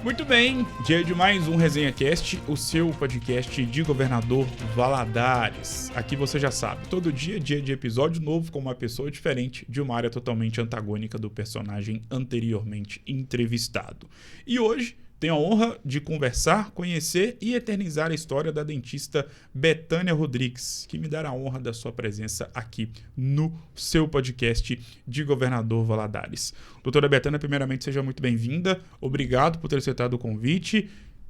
Muito bem, dia de mais um Resenha Cast, o seu podcast de Governador Valadares. Aqui você já sabe, todo dia é dia de episódio novo com uma pessoa diferente de uma área totalmente antagônica do personagem anteriormente entrevistado. E hoje tenho a honra de conversar, conhecer e eternizar a história da dentista Betânia Rodrigues, que me dará a honra da sua presença aqui no seu podcast de Governador Valadares. Doutora Betânia, primeiramente, seja muito bem-vinda. Obrigado por ter aceitado o convite.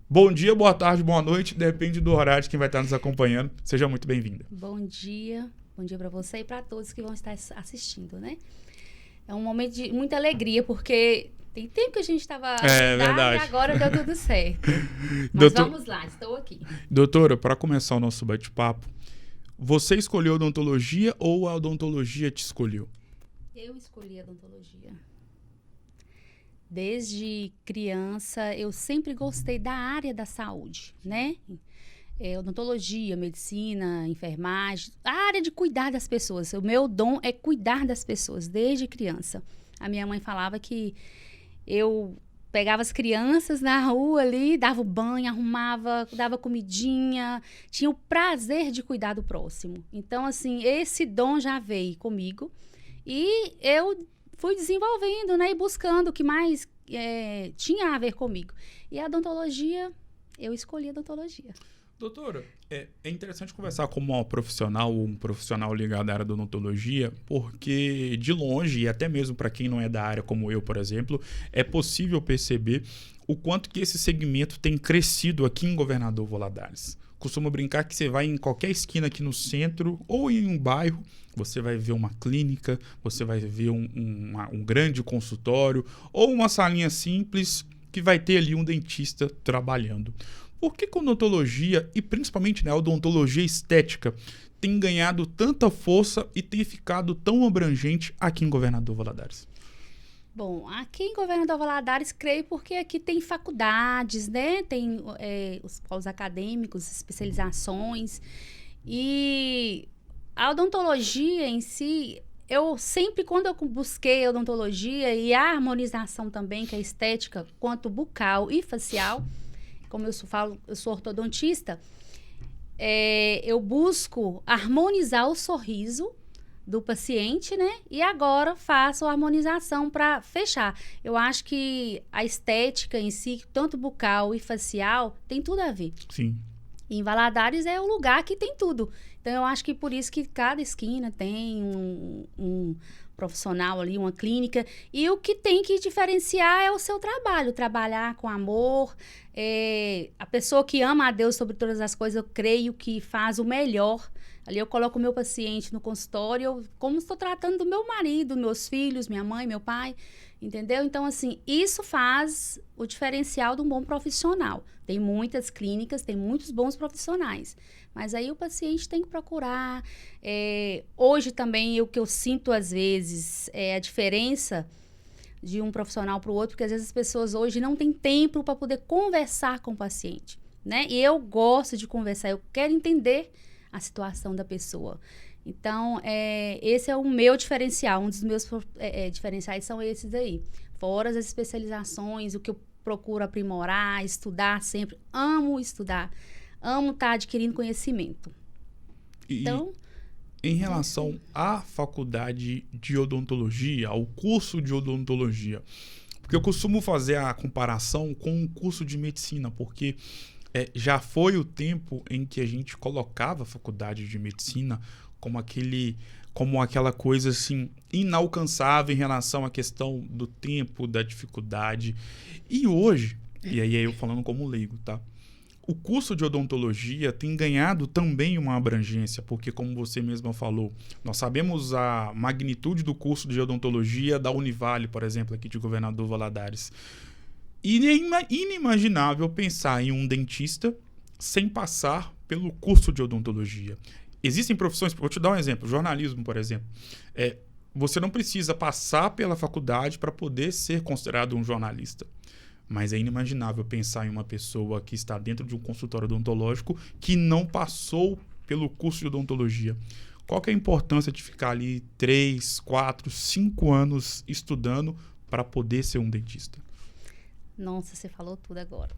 Bom dia, boa tarde, boa noite, depende do horário de quem vai estar nos acompanhando. Seja muito bem-vinda. Bom dia para você e para todos que vão estar assistindo, né? É um momento de muita alegria, porque tem tempo que a gente estava verdade. E agora deu tudo certo. Mas vamos lá, estou aqui. Doutora, para começar o nosso bate-papo, você escolheu a odontologia ou a odontologia te escolheu? Eu escolhi a odontologia. Desde criança, eu sempre gostei da área da saúde, né? Odontologia, medicina, enfermagem, a área de cuidar das pessoas. O meu dom é cuidar das pessoas, desde criança. A minha mãe falava que eu pegava as crianças na rua ali, dava o banho, arrumava, dava comidinha, tinha o prazer de cuidar do próximo. Então, assim, esse dom já veio comigo e eu fui desenvolvendo, né, e buscando o que mais tinha a ver comigo. E a odontologia, eu escolhi a odontologia. Doutora, é interessante conversar com uma profissional ou um profissional ligado à área da odontologia, porque de longe, e até mesmo para quem não é da área como eu, por exemplo, é possível perceber o quanto que esse segmento tem crescido aqui em Governador Valadares. Costumo brincar que você vai em qualquer esquina aqui no centro ou em um bairro, você vai ver uma clínica, você vai ver um grande consultório ou uma salinha simples que vai ter ali um dentista trabalhando. Por que a odontologia, e principalmente a odontologia estética, tem ganhado tanta força e tem ficado tão abrangente aqui em Governador Valadares? Bom, aqui em Governador Valadares, creio porque aqui tem faculdades, né? Tem os polos acadêmicos, especializações. E a odontologia em si, eu sempre, quando eu busquei a odontologia e a harmonização também, que é estética, quanto bucal e facial, como eu sou ortodontista, eu busco harmonizar o sorriso do paciente, né? E agora faço a harmonização para fechar. Eu acho que a estética em si, tanto bucal e facial, tem tudo a ver. Sim. E em Valadares é o lugar que tem tudo. Então, eu acho que por isso que cada esquina tem um profissional ali, uma clínica. E o que tem que diferenciar é o seu trabalho. Trabalhar com amor. A pessoa que ama a Deus sobre todas as coisas, eu creio que faz o melhor. Ali eu coloco o meu paciente no consultório, como estou tratando do meu marido, meus filhos, minha mãe, meu pai, entendeu? Então, assim, isso faz o diferencial de um bom profissional. Tem muitas clínicas, tem muitos bons profissionais, mas aí o paciente tem que procurar. Hoje também, o que eu sinto às vezes é a diferença de um profissional para o outro, porque às vezes as pessoas hoje não têm tempo para poder conversar com o paciente, né? E eu gosto de conversar, eu quero entender a situação da pessoa. Então, esse é o meu diferencial. Um dos meus diferenciais são esses aí. Fora as especializações, o que eu procuro aprimorar, estudar sempre. Amo estudar. Amo estar adquirindo conhecimento. Então, em relação à faculdade de odontologia, ao curso de odontologia, porque eu costumo fazer a comparação com o curso de medicina, porque já foi o tempo em que a gente colocava a faculdade de medicina como aquela coisa assim inalcançável em relação à questão do tempo, da dificuldade. E hoje, e aí eu falando como leigo, tá? O curso de odontologia tem ganhado também uma abrangência, porque como você mesma falou, nós sabemos a magnitude do curso de odontologia da Univale, por exemplo, aqui de Governador Valadares. E é inimaginável pensar em um dentista sem passar pelo curso de odontologia. Existem profissões, vou te dar um exemplo, jornalismo, por exemplo. Você não precisa passar pela faculdade para poder ser considerado um jornalista. Mas é inimaginável pensar em uma pessoa que está dentro de um consultório odontológico que não passou pelo curso de odontologia. Qual que é a importância de ficar ali 3, 4, 5 anos estudando para poder ser um dentista? Nossa, você falou tudo agora.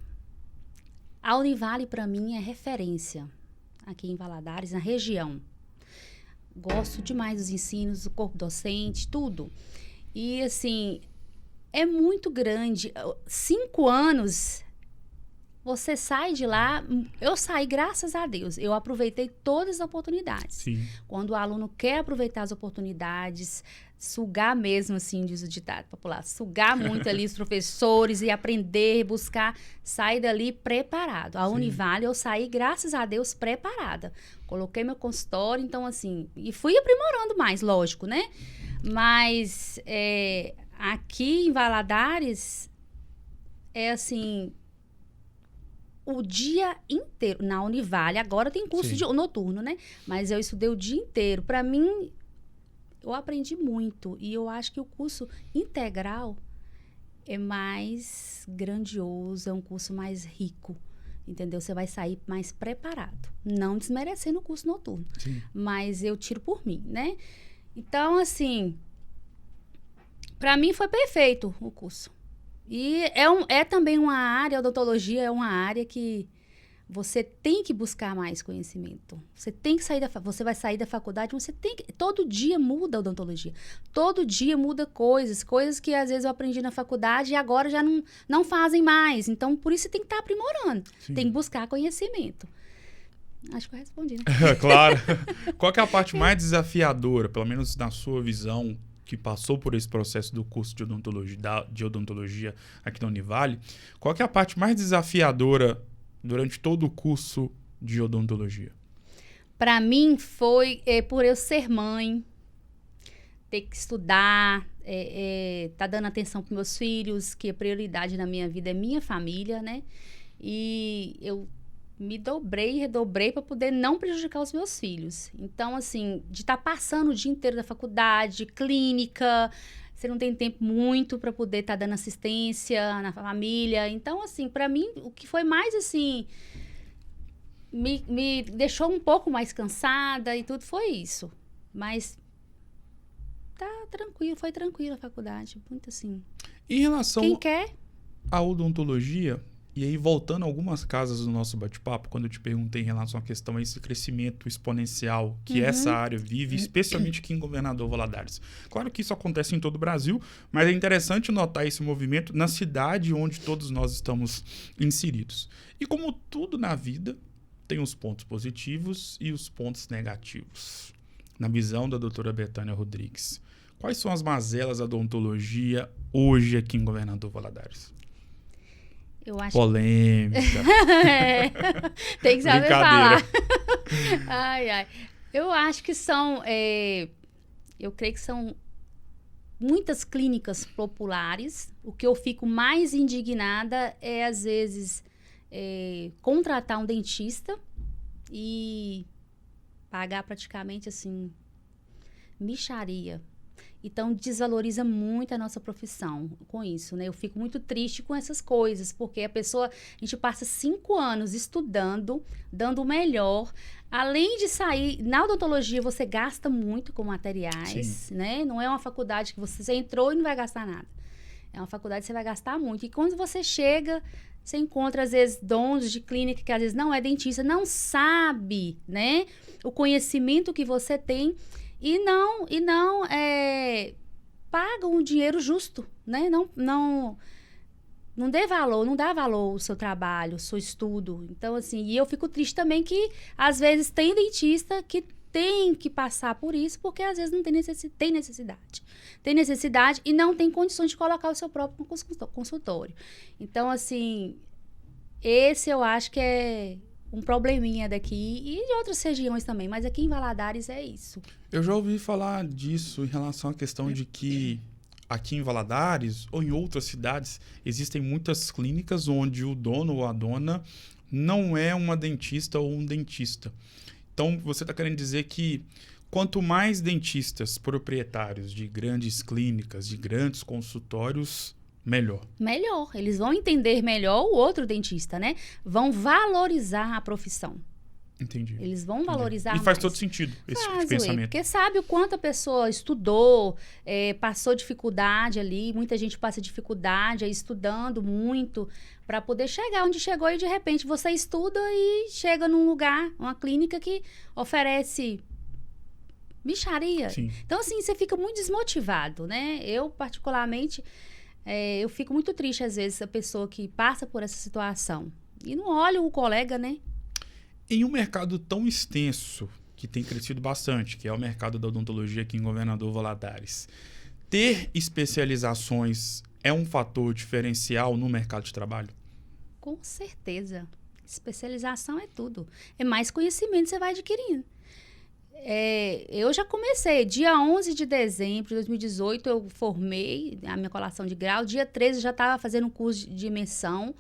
A Univale, para mim, é referência aqui em Valadares, na região. Gosto demais dos ensinos, do corpo docente, tudo. E, assim, é muito grande. 5 anos, você sai de lá... Eu saí, graças a Deus. Eu aproveitei todas as oportunidades. Sim. Quando o aluno quer aproveitar as oportunidades, sugar mesmo, assim, diz o ditado popular, sugar muito ali os professores e aprender, buscar, sair dali preparado. A Sim. Univale, eu saí, graças a Deus, preparada. Coloquei meu consultório, então, assim, e fui aprimorando mais, lógico, né? Mas aqui em Valadares, é assim, o dia inteiro. Na Univale, agora tem curso noturno, né? Mas eu estudei o dia inteiro. Para mim, eu aprendi muito. E eu acho que o curso integral é mais grandioso, é um curso mais rico. Entendeu? Você vai sair mais preparado. Não desmerecendo o curso noturno. Sim. Mas eu tiro por mim, né? Então, assim, para mim foi perfeito o curso. E é também uma área, a odontologia é uma área que você tem que buscar mais conhecimento. Você tem que você vai sair da faculdade, você tem que... Todo dia muda a odontologia. Todo dia muda coisas que às vezes eu aprendi na faculdade e agora já não fazem mais. Então, por isso você tem que estar aprimorando. Sim. Tem que buscar conhecimento. Acho que eu respondi, né? Claro. Qual que é a parte mais desafiadora, pelo menos na sua visão, que passou por esse processo do curso de odontologia aqui na Univale? Qual que é a parte mais desafiadora durante todo o curso de odontologia? Para mim foi por eu ser mãe, ter que estudar, tá dando atenção para meus filhos, que a prioridade na minha vida é minha família, né? E eu me dobrei e redobrei para poder não prejudicar os meus filhos. Então, assim, de estar passando o dia inteiro da faculdade, clínica, você não tem tempo muito para poder estar dando assistência na família. Então, assim, para mim, o que foi mais, assim, me deixou um pouco mais cansada e tudo foi isso. Mas tá tranquilo, foi tranquilo a faculdade, muito assim. Em relação Quem quer? à odontologia, e aí voltando a algumas casas do nosso bate-papo, quando eu te perguntei em relação à questão a esse crescimento exponencial que essa área vive, especialmente aqui em Governador Valadares. Claro que isso acontece em todo o Brasil, mas é interessante notar esse movimento na cidade onde todos nós estamos inseridos. E como tudo na vida, tem os pontos positivos e os pontos negativos. Na visão da doutora Betânia Rodrigues, quais são as mazelas da odontologia hoje aqui em Governador Valadares? Eu acho Polêmica. Tem que saber falar. Ai, ai. Eu acho que são... eu creio que são muitas clínicas populares. O que eu fico mais indignada é, às vezes, contratar um dentista e pagar praticamente, assim, mixaria. Então, desvaloriza muito a nossa profissão com isso, né? Eu fico muito triste com essas coisas, porque a gente passa 5 anos estudando, dando o melhor. Além de sair, na odontologia você gasta muito com materiais, né? Não é uma faculdade que você entrou e não vai gastar nada. É uma faculdade que você vai gastar muito. E quando você chega, você encontra, às vezes, donos de clínica que às vezes não é dentista, não sabe, né? O conhecimento que você tem. E não pagam o dinheiro justo, né? Não dá valor ao seu trabalho, ao seu estudo. Então, assim, e eu fico triste também que, às vezes, tem dentista que tem que passar por isso, porque, às vezes, não tem necessidade. Tem necessidade e não tem condições de colocar o seu próprio consultório. Então, assim, esse eu acho que é um probleminha daqui e de outras regiões também, mas aqui em Valadares é isso. Eu já ouvi falar disso em relação à questão de que aqui em Valadares ou em outras cidades existem muitas clínicas onde o dono ou a dona não é uma dentista ou um dentista. Então, você está querendo dizer que quanto mais dentistas proprietários de grandes clínicas, de grandes consultórios, melhor. Melhor. Eles vão entender melhor o outro dentista, né? Vão valorizar a profissão. Entendi. Eles vão valorizar E faz mais. todo sentido esse tipo de Faz, ué, pensamento. porque sabe o quanto a pessoa estudou, passou dificuldade ali, muita gente passa dificuldade aí estudando muito para poder chegar onde chegou e de repente você estuda e chega num lugar, uma clínica que oferece mixaria. Sim. Então assim, você fica muito desmotivado, né? Eu particularmente, eu fico muito triste às vezes a pessoa que passa por essa situação e não olha o colega, né? Em um mercado tão extenso, que tem crescido bastante, que é o mercado da odontologia aqui em Governador Valadares, ter especializações é um fator diferencial no mercado de trabalho? Com certeza. Especialização é tudo. É mais conhecimento que você vai adquirindo. Eu já comecei. Dia 11 de dezembro de 2018, eu formei a minha colação de grau. Dia 13, eu já estava fazendo um curso de imersão.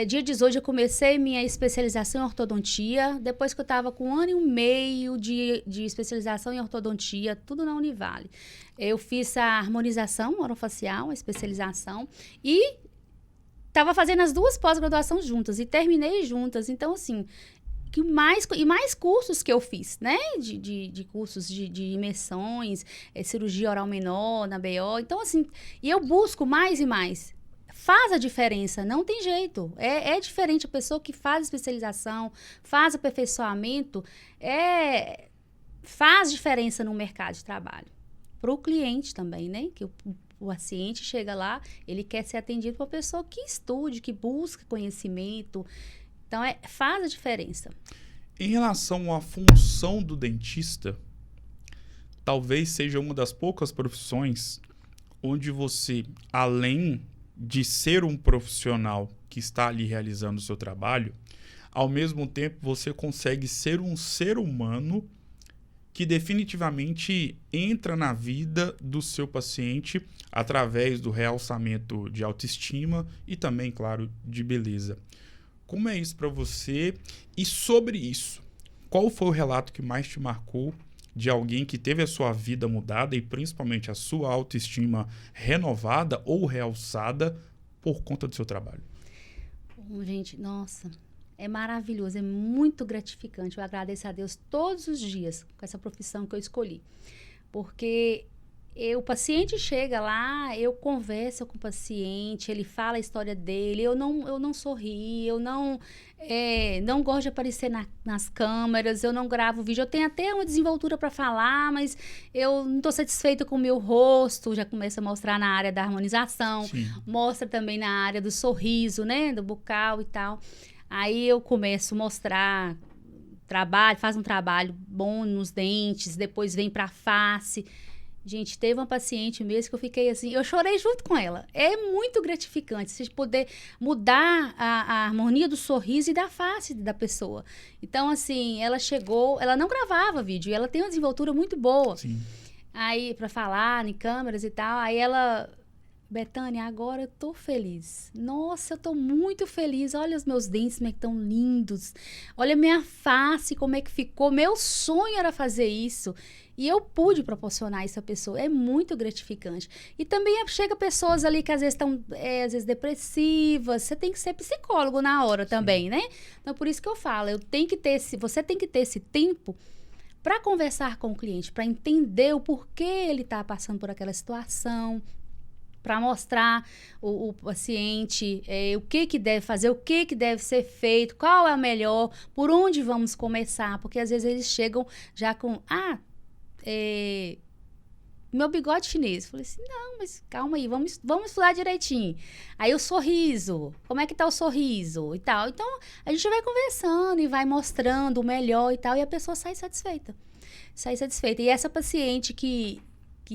Dia 18, eu comecei minha especialização em ortodontia. Depois que eu estava com 1 ano e meio de especialização em ortodontia, tudo na Univale. Eu fiz a harmonização orofacial, a especialização, e estava fazendo as duas pós-graduações juntas, e terminei juntas. Então, assim, mais cursos que eu fiz, né? De cursos de imersões, cirurgia oral menor na BO. Então, assim, e eu busco mais e mais. Faz a diferença, não tem jeito. É diferente a pessoa que faz especialização, faz aperfeiçoamento, faz diferença no mercado de trabalho. Para o cliente também, né? Que o paciente chega lá, ele quer ser atendido por uma pessoa que estude, que busque conhecimento. Então, faz a diferença. Em relação à função do dentista, talvez seja uma das poucas profissões onde você, além de ser um profissional que está ali realizando o seu trabalho, ao mesmo tempo você consegue ser um ser humano que definitivamente entra na vida do seu paciente através do realçamento de autoestima e também, claro, de beleza. Como é isso para você? E sobre isso, qual foi o relato que mais te marcou de alguém que teve a sua vida mudada e principalmente a sua autoestima renovada ou realçada por conta do seu trabalho? Bom, gente, nossa, é maravilhoso, é muito gratificante. Eu agradeço a Deus todos os dias com essa profissão que eu escolhi. Porque o paciente chega lá, eu converso com o paciente, ele fala a história dele, eu não sorri, eu não gosto de aparecer nas câmeras, eu não gravo vídeo, eu tenho até uma desenvoltura para falar, mas eu não estou satisfeita com o meu rosto, já começa a mostrar na área da harmonização, Sim. mostra também na área do sorriso, né, do bucal e tal. Aí eu começo a mostrar faz um trabalho bom nos dentes, depois vem para a face. Gente, teve uma paciente mesmo que eu fiquei assim, eu chorei junto com ela. É muito gratificante você poder mudar a harmonia do sorriso e da face da pessoa. Então, assim, ela chegou, ela não gravava vídeo, e ela tem uma desenvoltura muito boa. Sim. Aí, pra falar em câmeras e tal, aí ela... Bethânia, agora eu tô feliz. Nossa, eu tô muito feliz. Olha os meus dentes, como é que estão lindos. Olha a minha face, como é que ficou. Meu sonho era fazer isso. E eu pude proporcionar isso à pessoa. É muito gratificante. E também chega pessoas ali que às vezes estão, às vezes, depressivas. Você tem que ser psicólogo na hora também, né? Então, por isso que eu falo, você tem que ter esse tempo para conversar com o cliente, para entender o porquê ele está passando por aquela situação, para mostrar o paciente o que deve fazer, o que deve ser feito, qual é o melhor, por onde vamos começar, porque às vezes eles chegam já com, meu bigode chinês. Eu falei assim, não, mas calma aí, vamos estudar direitinho. Aí o sorriso, como é que tá o sorriso e tal. Então, a gente vai conversando e vai mostrando o melhor e tal, e a pessoa sai satisfeita. E essa paciente que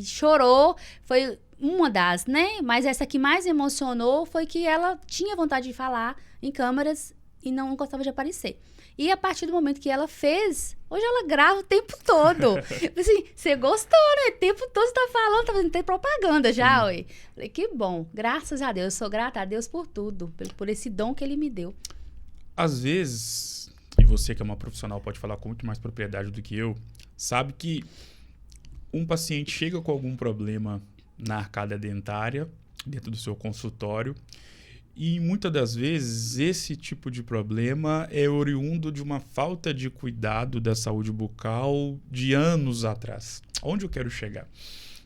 chorou foi uma das, né? Mas essa que mais emocionou foi que ela tinha vontade de falar em câmeras e não gostava de aparecer. E a partir do momento que ela fez, hoje ela grava o tempo todo. Assim, você gostou, né? O tempo todo você tá falando, tá fazendo propaganda já, ué. Falei, que bom, graças a Deus. Eu sou grata a Deus por tudo, por esse dom que ele me deu. Às vezes, e você que é uma profissional pode falar com muito mais propriedade do que eu, sabe que um paciente chega com algum problema na arcada dentária, dentro do seu consultório, E muitas das vezes esse tipo de problema é oriundo de uma falta de cuidado da saúde bucal de anos atrás. Onde eu quero chegar?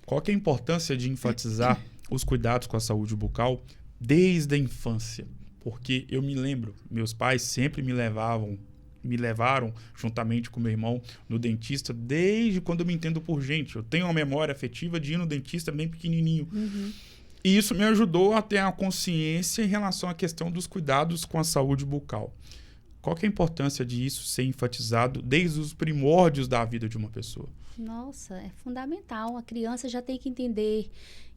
Qual que é a importância de enfatizar os cuidados com a saúde bucal desde a infância? Porque eu me lembro, meus pais sempre me levaram, juntamente com meu irmão, no dentista desde quando eu me entendo por gente. Eu tenho uma memória afetiva de ir no dentista bem pequenininho. Uhum. E isso me ajudou a ter a consciência em relação à questão dos cuidados com a saúde bucal. Qual que é a importância disso ser enfatizado desde os primórdios da vida de uma pessoa? Nossa, é fundamental. A criança já tem que entender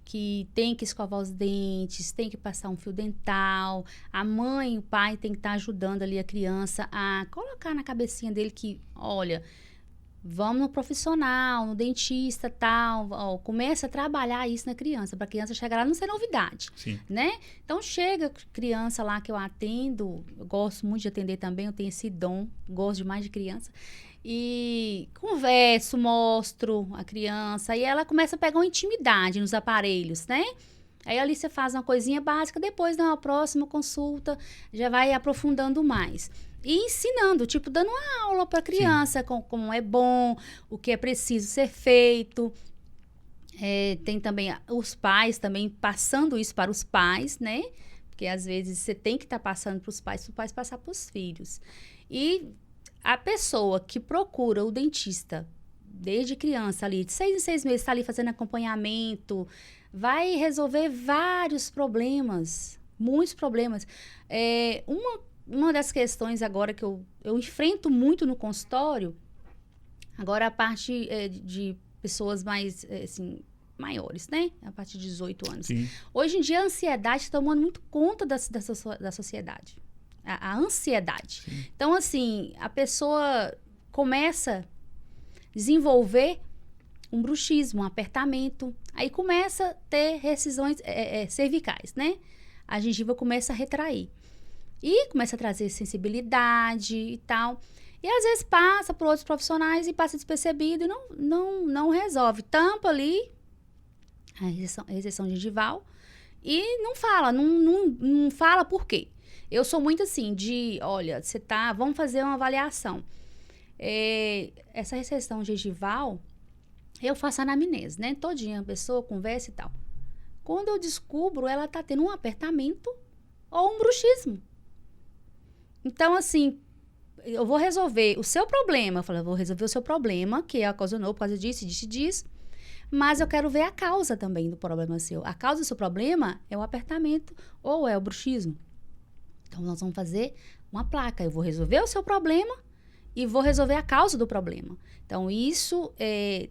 que tem que escovar os dentes, tem que passar um fio dental. A mãe e o pai tem que estar ajudando ali a criança a colocar na cabecinha dele que, olha, vamos no profissional, no dentista, tal. Ó, começa a trabalhar isso na criança, para a criança chegar lá não ser novidade, Sim. né? Então, chega criança lá que eu atendo, eu gosto muito de atender também, eu tenho esse dom, gosto demais de criança. E converso, mostro a criança, e ela começa a pegar uma intimidade nos aparelhos, né? Aí ali você faz uma coisinha básica, depois na próxima consulta já vai aprofundando mais. E ensinando, tipo, dando uma aula para a criança, como é bom, o que é preciso ser feito. Tem também os pais também passando isso para os pais, né? Porque às vezes você tem que estar passando para os pais passar para os filhos. E a pessoa que procura o dentista desde criança ali, de 6 em 6 meses, está ali fazendo acompanhamento, vai resolver vários problemas, muitos problemas. Uma das questões agora que eu enfrento muito no consultório, agora a parte de pessoas mais, assim, maiores, né? A partir de 18 anos. Sim. Hoje em dia a ansiedade está tomando muito conta da sociedade. A ansiedade. Sim. Então, assim, a pessoa começa a desenvolver um bruxismo, um apertamento. Aí começa a ter recisões cervicais, né? A gengiva começa a retrair. E começa a trazer sensibilidade e tal. E às vezes passa por outros profissionais e passa despercebido e não resolve. Tampa ali a rejeição gengival e não fala, não fala por quê. Eu sou muito assim, olha, vamos fazer uma avaliação. Essa rejeição gengival, eu faço anamnese, né? Todinha a pessoa conversa e tal. Quando eu descubro, ela tá tendo um apertamento ou um bruxismo. Então, assim, eu vou resolver o seu problema. Eu falo, eu vou resolver o seu problema, que é ocasionou por causa disso. Mas eu quero ver a causa também do problema seu. A causa do seu problema é o apertamento ou é o bruxismo. Então, nós vamos fazer uma placa. Eu vou resolver o seu problema e vou resolver a causa do problema. Então, isso é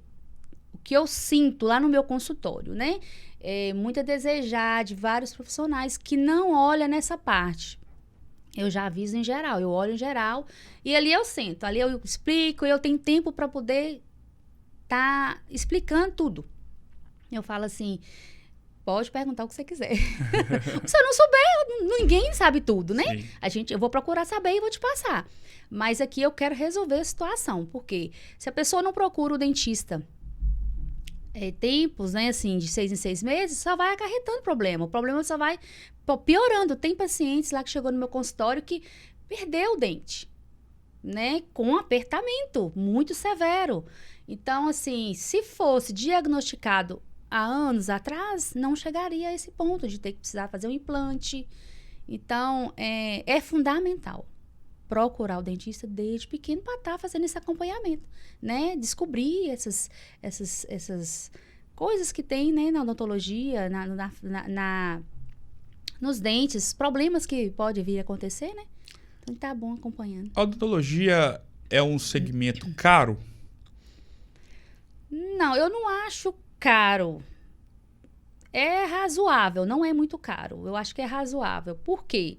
o que eu sinto lá no meu consultório, né? É muito a desejar de vários profissionais que não olham nessa parte. Eu já aviso em geral, eu olho em geral e ali eu sento, ali eu explico, eu tenho tempo para poder estar explicando tudo. Eu falo assim, pode perguntar o que você quiser. Se eu não souber, ninguém sabe tudo, né? Eu vou procurar saber e vou te passar. Mas aqui eu quero resolver a situação, porque se a pessoa não procura o dentista tempos, né, assim, de 6 em 6 meses, só vai acarretando problema. O problema só vai piorando. Tem pacientes lá que chegou no meu consultório que perdeu o dente, né, com apertamento muito severo. Então, assim, se fosse diagnosticado há anos atrás, não chegaria a esse ponto de ter que precisar fazer um implante. Então, é fundamental procurar o dentista desde pequeno para estar fazendo esse acompanhamento, né? Descobrir essas coisas que tem, né, na odontologia, nos dentes, problemas que pode vir a acontecer, né? Então tá bom acompanhando. A odontologia é um segmento caro? Não, eu não acho caro. É razoável, não é muito caro. Eu acho que é razoável. Por quê?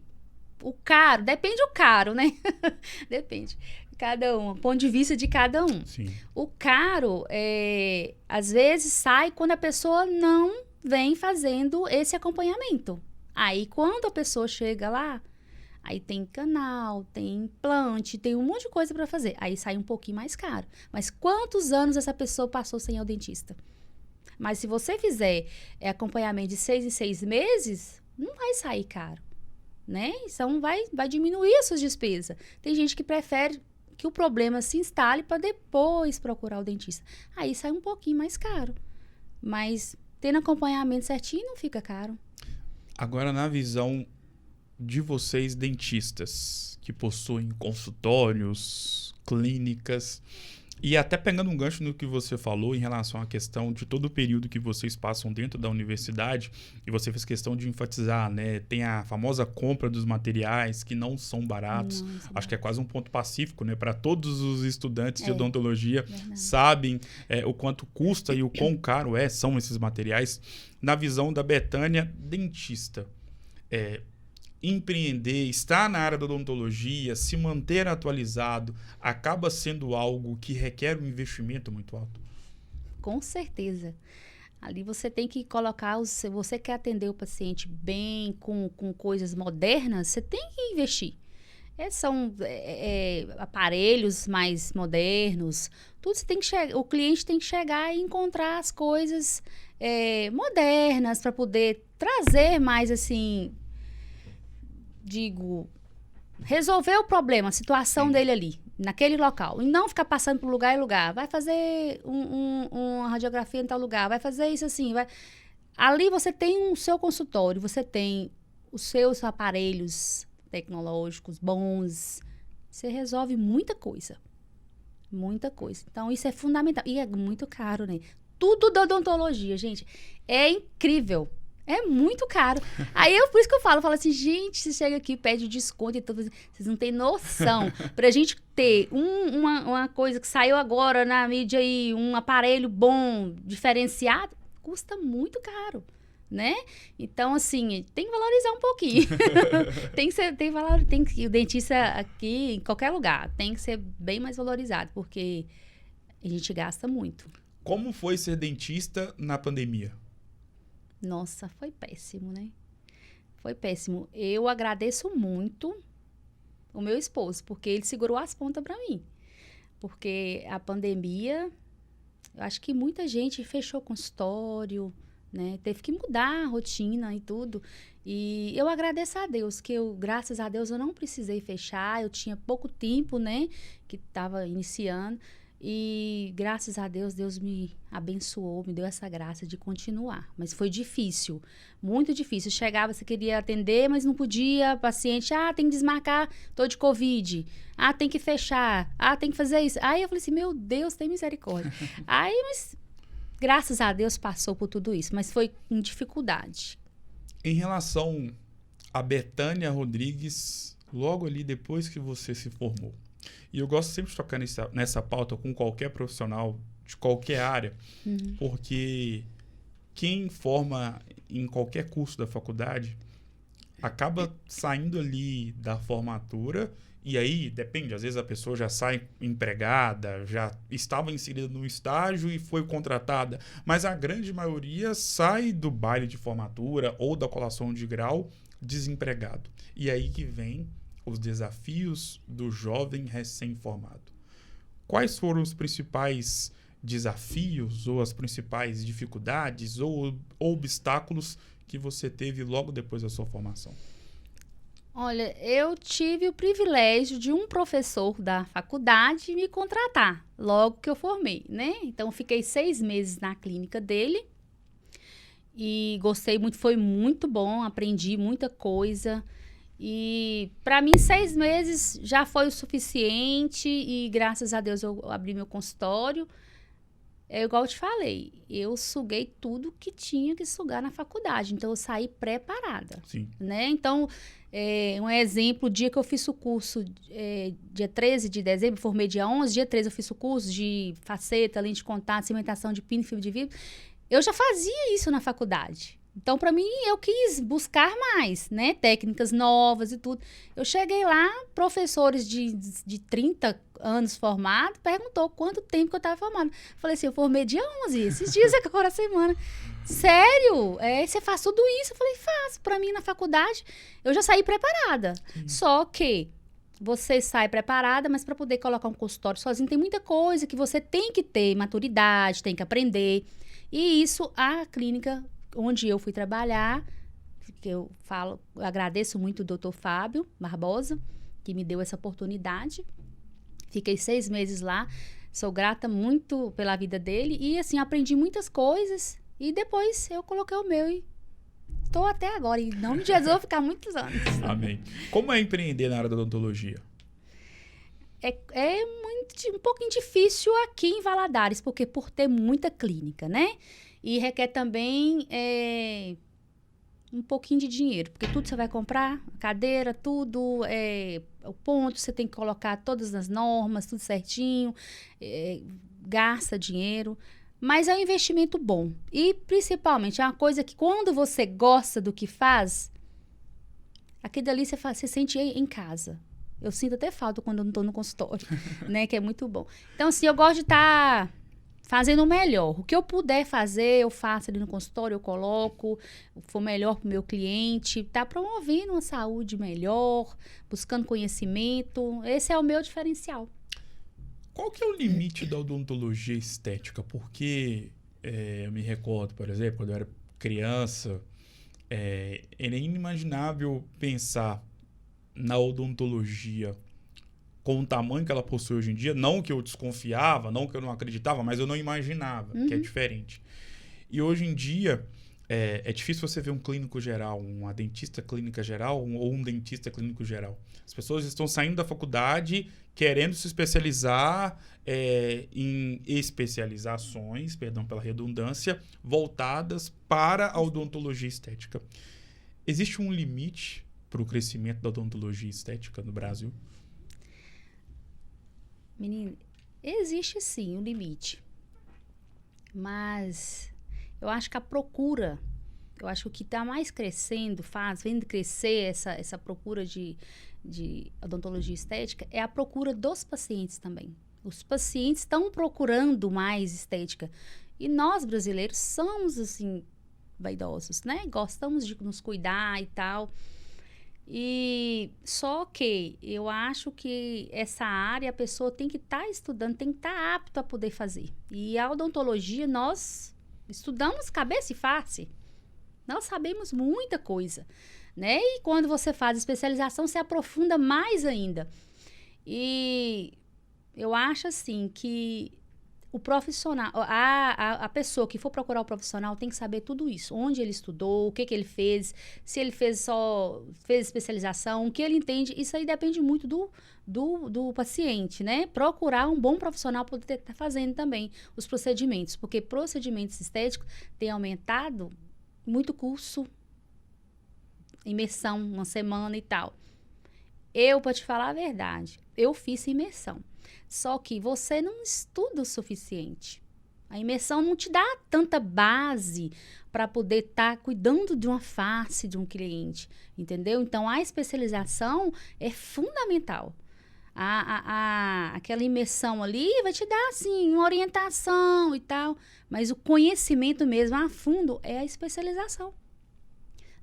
O caro, depende do caro, né? Depende. Cada um, ponto de vista de cada um. Sim. O caro, às vezes, sai quando a pessoa não vem fazendo esse acompanhamento. Aí, quando a pessoa chega lá, aí tem canal, tem implante, tem um monte de coisa para fazer. Aí sai um pouquinho mais caro. Mas quantos anos essa pessoa passou sem ir ao dentista? Mas se você fizer acompanhamento de 6 em 6 meses, não vai sair caro. né? Então, vai diminuir as suas despesas. Tem gente que prefere que o problema se instale para depois procurar o dentista. Aí sai um pouquinho mais caro. Mas tendo acompanhamento certinho, não fica caro. Agora, na visão de vocês, dentistas, que possuem consultórios, clínicas, e até pegando um gancho no que você falou em relação à questão de todo o período que vocês passam dentro da universidade, e você fez questão de enfatizar, né? Tem a famosa compra dos materiais que não são baratos. Acho que é quase um ponto pacífico, né? Para todos os estudantes de odontologia sabem o quanto custa e o quão caro são esses materiais. Na visão da Bethânia, dentista, empreender, estar na área da odontologia, se manter atualizado, acaba sendo algo que requer um investimento muito alto? Com certeza. Ali você tem que colocar, se você quer atender o paciente bem, com coisas modernas, você tem que investir. São aparelhos mais modernos, tudo você tem que o cliente tem que chegar e encontrar as coisas modernas para poder trazer mais assim, resolver o problema, a situação dele ali, naquele local. E não ficar passando por lugar em lugar. Vai fazer uma radiografia em tal lugar, vai fazer isso assim. Ali você tem o seu consultório, você tem os seus aparelhos tecnológicos bons. Você resolve muita coisa. Muita coisa. Então, isso é fundamental. E é muito caro, né? Tudo da odontologia, gente. É incrível. É muito caro. Aí, por isso que eu falo assim, gente, você chega aqui, pede desconto e tudo, vocês não têm noção. Pra gente ter uma coisa que saiu agora na mídia aí, um aparelho bom, diferenciado, custa muito caro, né? Então, assim, tem que valorizar um pouquinho. O dentista aqui, em qualquer lugar, tem que ser bem mais valorizado, porque a gente gasta muito. Como foi ser dentista na pandemia? Nossa, foi péssimo, né? Foi péssimo. Eu agradeço muito o meu esposo, porque ele segurou as pontas para mim. Porque a pandemia, eu acho que muita gente fechou consultório, né? Teve que mudar a rotina e tudo. E eu agradeço a Deus, que graças a Deus, eu não precisei fechar. Eu tinha pouco tempo, né? Que estava iniciando. E graças a Deus, Deus me abençoou, me deu essa graça de continuar. Mas foi difícil, muito difícil. Chegava, você queria atender, mas não podia. Paciente, tem que desmarcar, tô de Covid. Tem que fechar. Tem que fazer isso. Aí eu falei assim, meu Deus, tem misericórdia. Mas graças a Deus passou por tudo isso. Mas foi com dificuldade. Em relação a Bethânia Rodrigues, logo ali depois que você se formou, e eu gosto sempre de tocar nessa pauta com qualquer profissional de qualquer área, porque quem forma em qualquer curso da faculdade acaba saindo ali da formatura, e aí depende, às vezes a pessoa já sai empregada, já estava inserida no estágio e foi contratada, mas a grande maioria sai do baile de formatura ou da colação de grau desempregado. E aí que vem os desafios do jovem recém-formado. Quais foram os principais desafios ou as principais dificuldades ou obstáculos que você teve logo depois da sua formação? Olha, eu tive o privilégio de um professor da faculdade me contratar logo que eu formei, né? Então, fiquei 6 meses na clínica dele e gostei muito, foi muito bom, aprendi muita coisa. E para mim 6 meses já foi o suficiente e graças a Deus eu abri meu consultório. Igual eu te falei, eu suguei tudo que tinha que sugar na faculdade, então eu saí preparada. Sim. Né? Então, um exemplo, o dia que eu fiz o curso, dia 13 de dezembro, formei dia 11, dia 13 eu fiz o curso de faceta, lente de contato, cimentação de pino e fibra de vidro, eu já fazia isso na faculdade. Então, para mim, eu quis buscar mais, né? Técnicas novas e tudo. Eu cheguei lá, professores de 30 anos formados, perguntou quanto tempo que eu estava formada. Falei assim, eu formei dia 11, esses dias agora a semana. Sério? Você faz tudo isso? Eu falei, faço. Para mim, na faculdade, eu já saí preparada. Só que você sai preparada, mas para poder colocar um consultório sozinho, tem muita coisa que você tem que ter maturidade, tem que aprender. E isso, a clínica onde eu fui trabalhar, eu agradeço muito o Dr. Fábio Barbosa, que me deu essa oportunidade. Fiquei 6 meses lá, sou grata muito pela vida dele e, assim, aprendi muitas coisas e depois eu coloquei o meu e estou até agora. E em nome de Jesus, eu vou ficar muitos anos. Amém. Como é empreender na área da odontologia? É um pouquinho difícil aqui em Valadares, porque por ter muita clínica, né? E requer também um pouquinho de dinheiro, porque tudo você vai comprar, cadeira, tudo, o ponto, você tem que colocar todas as normas, tudo certinho, gasta dinheiro, mas é um investimento bom. E, principalmente, é uma coisa que quando você gosta do que faz, aquilo ali você sente em casa. Eu sinto até falta quando eu não estou no consultório, né? Que é muito bom. Então, assim, eu gosto de estar fazendo o melhor. O que eu puder fazer, eu faço ali no consultório, eu coloco, for melhor para o meu cliente, tá promovendo uma saúde melhor, buscando conhecimento. Esse é o meu diferencial. Qual que é o limite da odontologia estética? Porque eu me recordo, por exemplo, quando eu era criança, era inimaginável pensar na odontologia com o tamanho que ela possui hoje em dia. Não que eu desconfiava, não que eu não acreditava, mas eu não imaginava, que é diferente. E hoje em dia, é difícil você ver um clínico geral, uma dentista clínica geral ou um dentista clínico geral. As pessoas estão saindo da faculdade querendo se especializar em especializações, perdão pela redundância, voltadas para a odontologia estética. Existe um limite para o crescimento da odontologia estética no Brasil? Menina, existe sim um limite. Mas eu acho que a procura, eu acho que o que está mais crescendo, vendo crescer essa procura de odontologia estética, é a procura dos pacientes também. Os pacientes estão procurando mais estética. E nós, brasileiros, somos, assim, vaidosos, né? Gostamos de nos cuidar e tal. E só que eu acho que essa área a pessoa tem que estar estudando, tem que estar apto a poder fazer. E a odontologia, nós estudamos cabeça e face. Nós sabemos muita coisa, né? E quando você faz especialização, você aprofunda mais ainda. E eu acho assim que o profissional, a pessoa que for procurar o profissional tem que saber tudo isso. Onde ele estudou, o que ele fez, se ele fez especialização, o que ele entende. Isso aí depende muito do paciente, né? Procurar um bom profissional para poder estar fazendo também os procedimentos. Porque procedimentos estéticos têm aumentado muito curso, imersão, uma semana e tal. Para te falar a verdade, eu fiz imersão. Só que você não estuda o suficiente. A imersão não te dá tanta base para poder estar cuidando de uma face de um cliente, entendeu? Então, a especialização é fundamental. Aquela imersão ali vai te dar, assim, uma orientação e tal, mas o conhecimento mesmo a fundo é a especialização.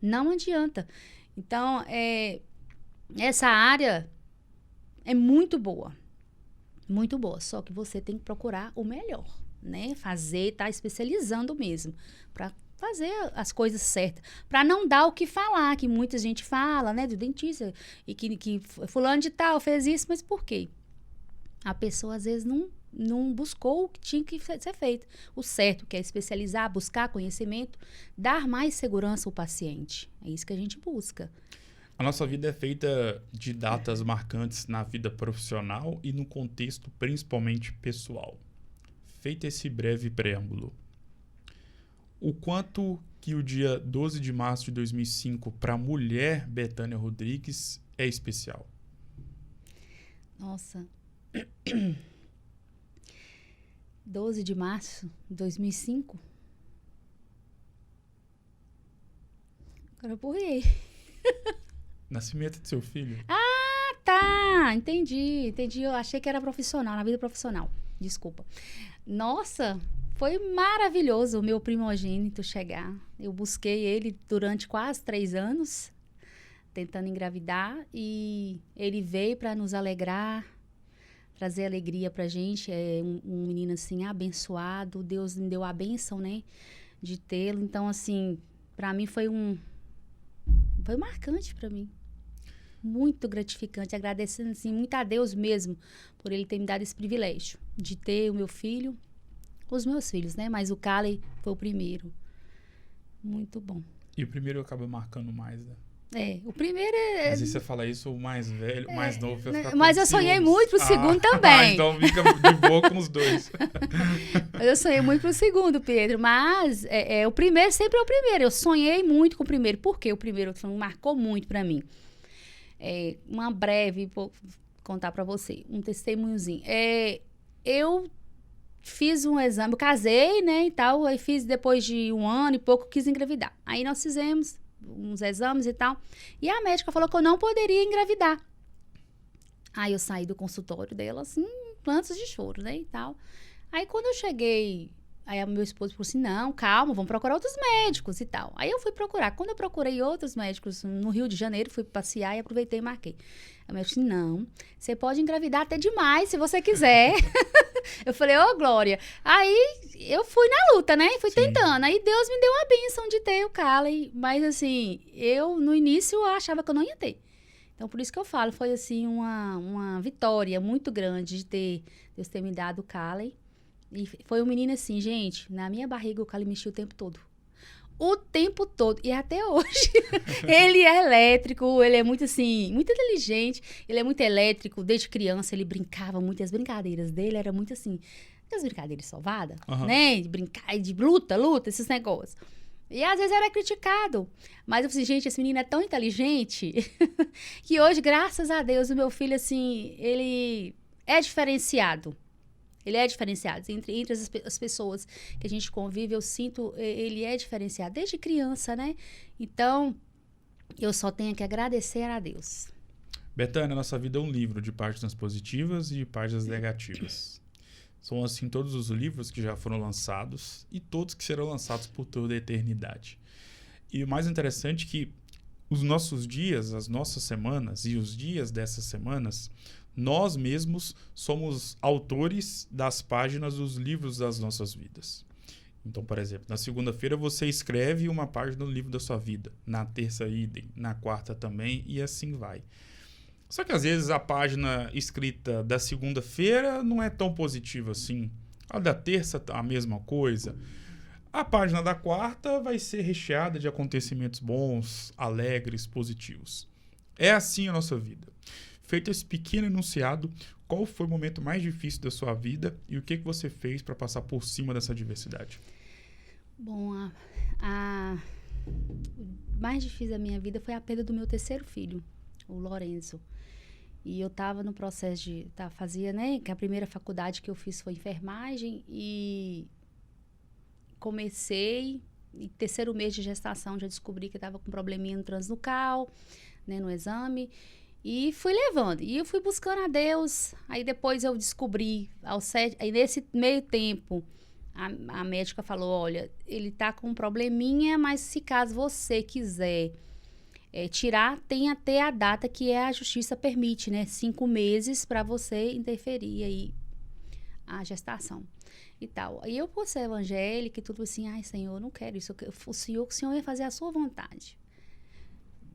Não adianta. Então, essa área é muito boa. Muito boa, só que você tem que procurar o melhor, né? Tá especializando mesmo, para fazer as coisas certas, para não dar o que falar, que muita gente fala, né, do dentista, e que fulano de tal fez isso, mas por quê? A pessoa às vezes não buscou o que tinha que ser feito. O certo, que é especializar, buscar conhecimento, dar mais segurança ao paciente. É isso que a gente busca. A nossa vida é feita de datas marcantes na vida profissional e no contexto principalmente pessoal. Feito esse breve preâmbulo, o quanto que o dia 12 de março de 2005 para a mulher Bethânia Rodrigues é especial? Nossa, 12 de março de 2005? Agora eu borrei. Nascimento de seu filho. Ah, tá. Entendi. Eu achei que era profissional, na vida profissional. Desculpa. Nossa, foi maravilhoso o meu primogênito chegar. Eu busquei ele durante quase 3 anos, tentando engravidar. E ele veio para nos alegrar, trazer alegria pra gente. É um menino, assim, abençoado. Deus me deu a bênção, né, de tê-lo. Então, assim, para mim foi foi marcante para mim. Muito gratificante, agradecendo assim, muito a Deus mesmo, por ele ter me dado esse privilégio de ter o meu filho, os meus filhos, né? Mas o Calley foi o primeiro. Muito bom. E o primeiro acaba marcando mais, né? O primeiro é... Às vezes você fala isso, o mais velho, o mais novo vai ficar com Mas eu sonhei ciúmes. muito pro segundo também. Então fica de boa com os dois. Eu sonhei muito pro segundo, Pedro, mas o primeiro sempre é o primeiro. Eu sonhei muito com o primeiro. Por quê? O primeiro marcou muito pra mim. Uma breve, vou contar pra você, um testemunhozinho. Eu fiz um exame, eu casei, né, e tal, aí fiz depois de 1 ano e pouco, quis engravidar. Aí nós fizemos uns exames e tal, e a médica falou que eu não poderia engravidar. Aí eu saí do consultório dela, assim, plantos de choro, né, e tal. Aí quando eu cheguei, aí meu esposo falou assim, não, calma, vamos procurar outros médicos e tal. Aí eu fui procurar. Quando eu procurei outros médicos no Rio de Janeiro, fui passear e aproveitei e marquei. A médica disse, não, você pode engravidar até demais, se você quiser. Eu falei, ô, Glória. Aí eu fui na luta, né? Fui tentando. Aí Deus me deu a bênção de ter o Calley. Mas assim, eu no início eu achava que eu não ia ter. Então, por isso que eu falo, foi assim uma vitória muito grande de Deus ter me dado o Calley. E foi um menino assim, gente, na minha barriga o Calley mexia o tempo todo. O tempo todo. E até hoje. Ele é elétrico, ele é muito assim, muito inteligente. Ele é muito elétrico. Desde criança ele brincava muito. As brincadeiras dele eram muito assim, aquelas brincadeiras salvadas, né? De brincar, de luta, esses negócios. E às vezes era criticado. Mas eu falei, gente, esse menino é tão inteligente que hoje, graças a Deus, o meu filho, assim, ele é diferenciado. Ele é diferenciado. Entre as pessoas que a gente convive, eu sinto, ele é diferenciado. Desde criança, né? Então, eu só tenho que agradecer a Deus. Betânia, nossa vida é um livro de páginas positivas e de páginas negativas. São, assim, todos os livros que já foram lançados e todos que serão lançados por toda a eternidade. E o mais interessante é que os nossos dias, as nossas semanas e os dias dessas semanas, nós mesmos somos autores das páginas dos livros das nossas vidas. Então, por exemplo, na segunda-feira você escreve uma página do livro da sua vida. Na terça, idem. Na quarta também, e assim vai. Só que às vezes a página escrita da segunda-feira não é tão positiva assim. A da terça, a mesma coisa. A página da quarta vai ser recheada de acontecimentos bons, alegres, positivos. É assim a nossa vida. Feito esse pequeno enunciado, qual foi o momento mais difícil da sua vida e o que você fez para passar por cima dessa adversidade? Bom, o mais difícil da minha vida foi a perda do meu terceiro filho, o Lourenço. E eu estava no processo de... fazia, né? Que a primeira faculdade que eu fiz foi enfermagem e comecei... E terceiro mês de gestação já descobri que estava com probleminha no transnucal, né? No exame... E fui levando. E eu fui buscando a Deus. Aí depois eu descobri, aí nesse meio tempo, a médica falou, olha, ele tá com um probleminha, mas se caso você quiser tirar, tem até a data que a justiça permite, né? 5 meses para você interferir aí a gestação e tal. Aí eu, por ser evangélica e tudo assim, ai, Senhor, eu não quero isso. O Senhor ia fazer a sua vontade.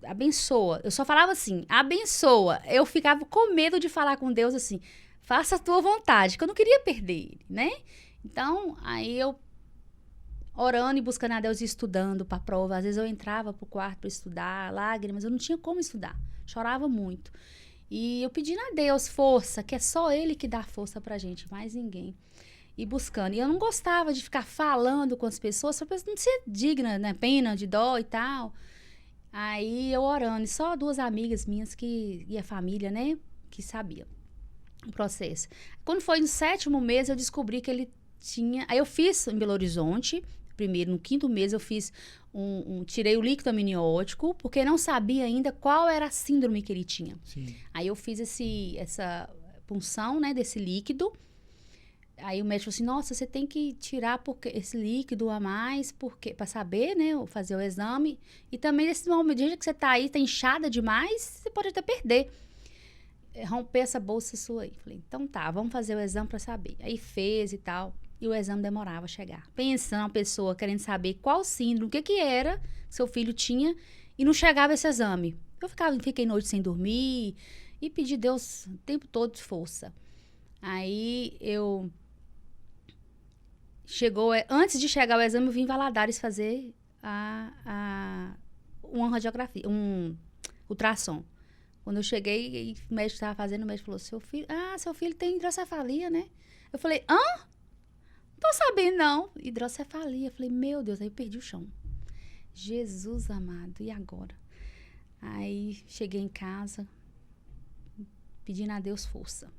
Abençoa. Eu só falava assim, abençoa. Eu ficava com medo de falar com Deus assim, faça a tua vontade, que eu não queria perder ele, né? Então, aí eu orando e buscando a Deus e estudando para a prova. Às vezes eu entrava pro quarto para estudar, lágrimas, eu não tinha como estudar. Chorava muito. E eu pedindo a Deus força, que é só Ele que dá força pra gente, mais ninguém. E buscando. E eu não gostava de ficar falando com as pessoas, só para não ser digna, né? Pena, de dó e tal. Aí eu orando, e só 2 amigas minhas e a família, né, que sabiam o processo. Quando foi no 7º mês, eu descobri que ele tinha... Aí eu fiz em Belo Horizonte, primeiro, no 5º mês eu fiz tirei o líquido amniótico, porque não sabia ainda qual era a síndrome que ele tinha. Sim. Aí eu fiz essa punção, né, desse líquido. Aí o médico falou assim, nossa, você tem que tirar porque esse líquido a mais, para saber, né, fazer o exame. E também, nesse momento, de que você tá aí, tá inchada demais, você pode até perder. Romper essa bolsa sua aí. Falei, então tá, vamos fazer o exame para saber. Aí fez e tal, e o exame demorava a chegar. Pensando, a pessoa querendo saber qual síndrome, o que era que seu filho tinha, e não chegava esse exame. Fiquei noite sem dormir e pedi a Deus o tempo todo de força. Aí antes de chegar o exame, eu vim em Valadares fazer uma radiografia, um ultrassom. Quando eu cheguei, o médico estava fazendo, o médico falou, seu filho tem hidrocefalia, né? Eu falei, hã? Não tô sabendo, não. Hidrocefalia. Eu falei, meu Deus, aí eu perdi o chão. Jesus amado, e agora? Aí cheguei em casa, pedindo a Deus força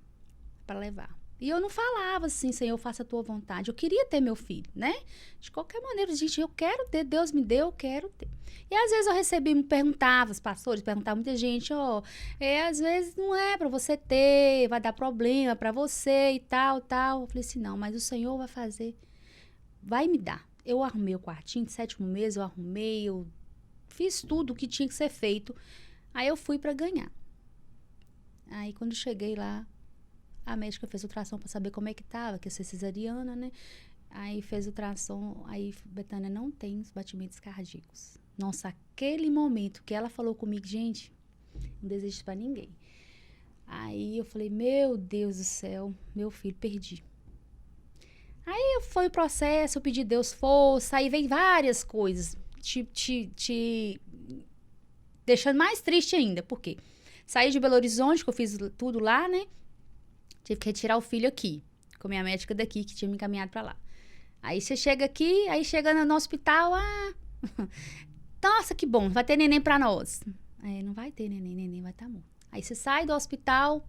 para levar. E eu não falava assim, Senhor, faça a tua vontade. Eu queria ter meu filho, né? De qualquer maneira, gente, eu quero ter, Deus me deu, eu quero ter. E às vezes eu perguntava, os pastores, perguntavam muita gente, às vezes não é para você ter, vai dar problema para você e tal. Eu falei assim, não, mas o Senhor vai fazer, vai me dar. Eu arrumei o quartinho, de 7º mês eu fiz tudo o que tinha que ser feito. Aí eu fui para ganhar. Aí quando cheguei lá, a médica fez ultrassom para saber como é que tava, que ia ser cesariana, né? Aí fez ultrassom, aí Betânia não tem os batimentos cardíacos. Nossa, aquele momento que ela falou comigo, gente, não desejo para ninguém. Aí eu falei, meu Deus do céu, meu filho, perdi. Aí foi o processo, eu pedi a Deus força, aí veio várias coisas, te deixando mais triste ainda, por quê? Saí de Belo Horizonte, que eu fiz tudo lá, né? Tive que retirar o filho aqui, com a minha médica daqui, que tinha me encaminhado pra lá. Aí você chega aqui, aí chega no hospital, nossa, que bom, vai ter neném pra nós. Aí não vai ter neném vai estar morto. Aí você sai do hospital,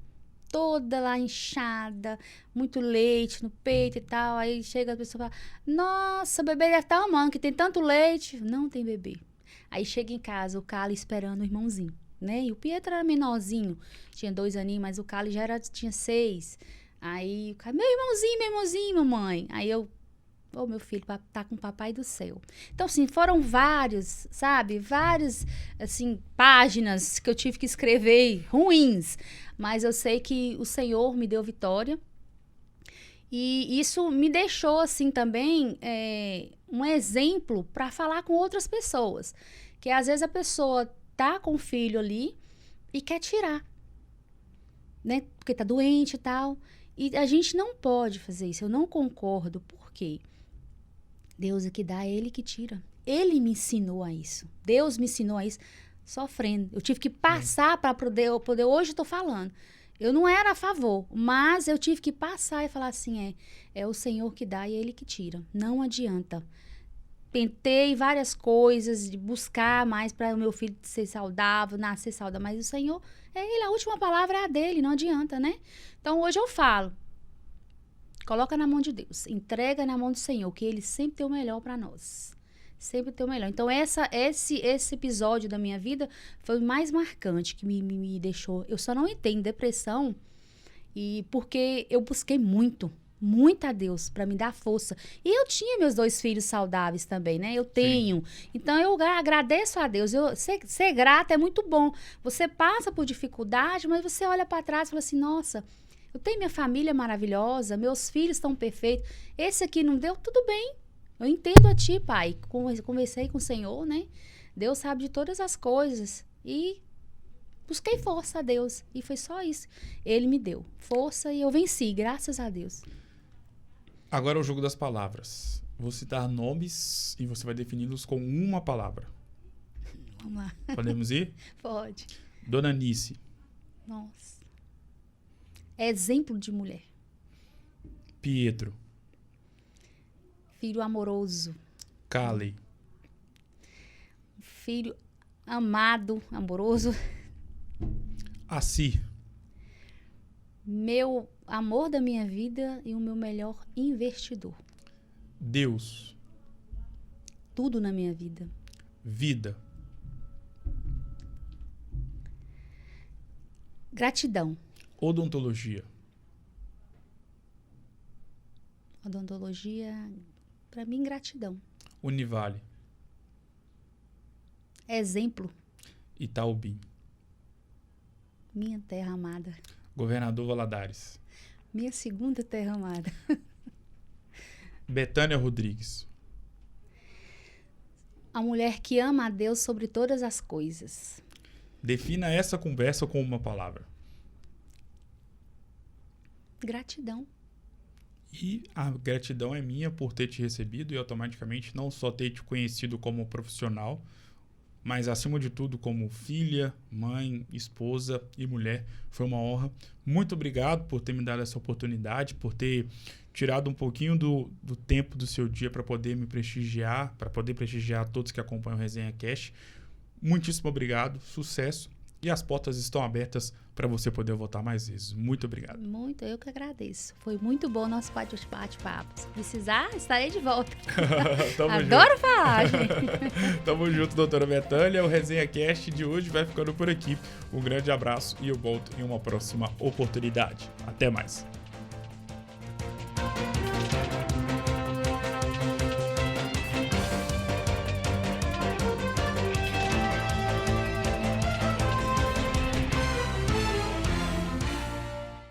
toda lá inchada, muito leite no peito e tal. Aí chega a pessoa e fala, nossa, o bebê deve estar amando, que tem tanto leite. Não tem bebê. Aí chega em casa, o Cali esperando o irmãozinho, né? E o Pietro era menorzinho, tinha 2 aninhos, mas o Cali tinha 6. Aí o Cali, meu irmãozinho, mamãe. Aí eu, meu filho, tá com o papai do céu. Então, assim, foram várias, assim, páginas que eu tive que escrever, ruins. Mas eu sei que o Senhor me deu vitória. E isso me deixou, assim, também um exemplo para falar com outras pessoas. Que às vezes a pessoa tá com o filho ali e quer tirar, né? Porque tá doente e tal. E a gente não pode fazer isso. Eu não concordo. Por quê? Deus é que dá, é Ele que tira. Ele me ensinou a isso. Deus me ensinou a isso sofrendo. Eu tive que passar para poder... Hoje eu tô falando. Eu não era a favor, mas eu tive que passar e falar assim, é o Senhor que dá e é Ele que tira. Não adianta. Tentei várias coisas, de buscar mais para o meu filho ser saudável, nascer saudável, mas o Senhor, Ele, a última palavra é a dele, não adianta, né? Então, hoje eu falo, coloca na mão de Deus, entrega na mão do Senhor, que Ele sempre tem o melhor para nós. Sempre tem o melhor. Então, esse episódio da minha vida foi o mais marcante que me deixou. Eu só não entendo depressão, porque eu busquei muito a Deus para me dar força. E eu tinha meus 2 filhos saudáveis também, né? Eu tenho. Sim. Então, eu agradeço a Deus. Ser grata é muito bom. Você passa por dificuldade, mas você olha para trás e fala assim, nossa, eu tenho minha família maravilhosa, meus filhos estão perfeitos. Esse aqui não deu, tudo bem. Eu entendo a ti, pai. Conversei com o Senhor, né? Deus sabe de todas as coisas. E busquei força a Deus. E foi só isso. Ele me deu força e eu venci, graças a Deus. Agora é o jogo das palavras. Vou citar nomes e você vai defini-los com uma palavra. Vamos lá. Podemos ir? Pode. Dona Nice. Nossa. Exemplo de mulher. Pietro. Filho amoroso. Cali. Filho amado, amoroso. Assi. Meu amor da minha vida e o meu melhor investidor. Deus. Tudo na minha vida. Vida. Gratidão. Odontologia. Odontologia, para mim, gratidão. Univale. Exemplo. Itaubim. Minha terra amada. Governador Valadares. Minha segunda terra amada. Betânia Rodrigues. A mulher que ama a Deus sobre todas as coisas. Defina essa conversa com uma palavra. Gratidão. E a gratidão é minha por ter te recebido e automaticamente não só ter te conhecido como profissional, mas acima de tudo como filha, mãe, esposa e mulher. Foi uma honra. Muito obrigado por ter me dado essa oportunidade, por ter tirado um pouquinho do tempo do seu dia para poder me prestigiar, para poder prestigiar todos que acompanham o Resenha Cast. Muitíssimo obrigado, sucesso. E as portas estão abertas para você poder voltar mais vezes. Muito obrigado. Muito, eu que agradeço. Foi muito bom o nosso bate-papo. Se precisar, estarei de volta. Adoro falar, gente. Tamo junto, doutora Betânia. O Resenha Cast de hoje vai ficando por aqui. Um grande abraço e eu volto em uma próxima oportunidade. Até mais.